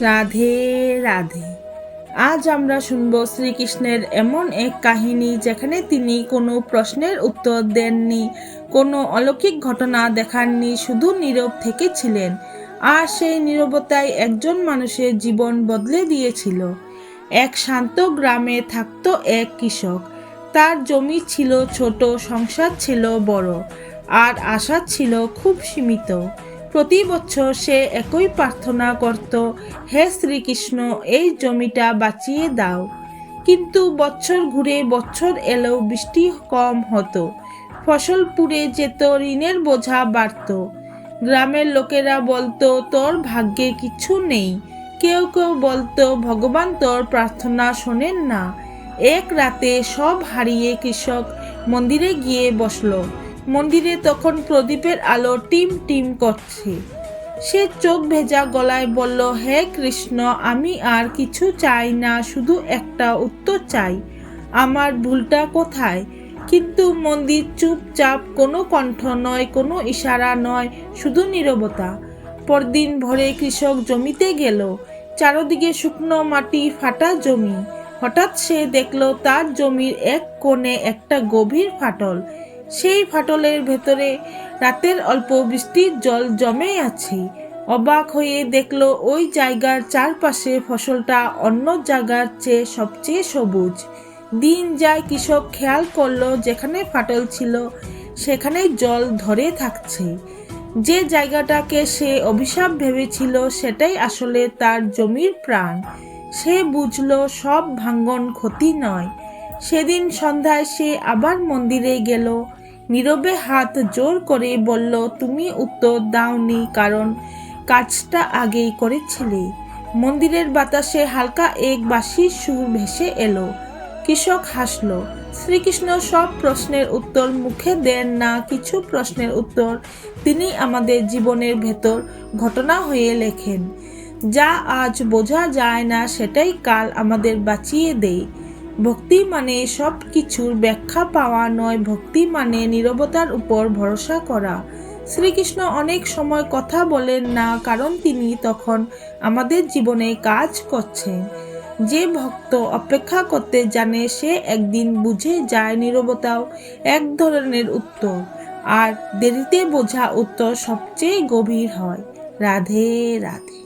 রাধে রাধে। আজ আমরা শুনব শ্রীকৃষ্ণের এমন এক কাহিনী যেখানে তিনি কোনো প্রশ্নের উত্তর দেননি, কোনো অলৌকিক ঘটনা দেখাননি, শুধু নীরব থেকেছিলেন। আর সেই নীরবতাই একজন মানুষের জীবন বদলে দিয়েছিল। এক শান্ত গ্রামে থাকতো এক কৃষক। তার জমি ছিল ছোট, সংসার ছিল বড়, আর আশা ছিল খুব সীমিত। প্রতি বছর সে একই প্রার্থনা করত, হে শ্রীকৃষ্ণ, এই জমিটা বাঁচিয়ে দাও। কিন্তু বছর ঘুরে বছর এলেও বৃষ্টি কম হতো, ফসল পুড়ে যেত, ঋণের বোঝা বাড়ত। গ্রামের লোকেরা বলতো, তোর ভাগ্যে কিছু নেই। কেউ কেউ বলতো, ভগবান তোর প্রার্থনা শোনেন না। এক রাতে সব হারিয়ে কৃষক মন্দিরে গিয়ে বসলো। মন্দিরে তখন প্রদীপের আলো টিম টিম করছে। সে চোখ ভেজা গলায় বলল, হে কৃষ্ণ, আমি আর কিছু চাই না, শুধু একটা উত্তর চাই। আমার ভুলটা কোথায়? কিন্তু মন্দির চুপচাপ, কোনো কণ্ঠ নয়, কোনো ইশারা নয়, শুধু নীরবতা। পরদিন ভোরে কৃষক জমিতে গেল। চারদিকে শুকনো মাটি, ফাটা জমি। হঠাৎ সে দেখল তার জমির এক কোণে একটা গভীর ফাটল। সেই ফাটলের ভেতরে রাতের অল্প বৃষ্টির জল জমে আছে। অবাক হয়ে দেখল ওই জায়গার চারপাশে ফসলটা অন্য জায়গার চেয়ে সবচেয়ে সবুজ। দিন যায়, কৃষক খেয়াল করলো যেখানে ফাটল ছিল সেখানে জল ধরে থাকছে। যে জায়গাটাকে সে অভিশাপ ভেবেছিল সেটাই আসলে তার জমির প্রাণ। সে বুঝলো সব ভাঙ্গন ক্ষতি নয়। সেদিন সন্ধ্যায় সে আবার মন্দিরে গেল। নীরবে হাত জোর করে বলল, তুমি উত্তর দাওনি, কারণ কাজটা আগেই করেছিলে। মন্দিরের বাতাসে হালকা এক বাঁশির সুর ভেসে এলো। কৃষক হাসল। শ্রীকৃষ্ণ সব প্রশ্নের উত্তর মুখে দেন না, কিছু প্রশ্নের উত্তর তিনি আমাদের জীবনের ভেতর ঘটনা হয়ে লেখেন। যা আজ বোঝা যায় না সেটাই কাল আমাদের বাঁচিয়ে দেয়। ভক্তি মানে সব কিছুর ব্যাখ্যা পাওয়া নয়, ভক্তি মানে নীরবতার উপর ভরসা করা। শ্রীকৃষ্ণ অনেক সময় কথা বলেন না, কারণ তিনি তখন আমাদের জীবনে কাজ করছেন। যে ভক্ত অপেক্ষা করতে জানে সে একদিন বুঝে যায় নীরবতাও এক ধরনের উত্তর, আর দেরিতে বোঝা উত্তর সবচেয়ে গভীর হয়। রাধে রাধে।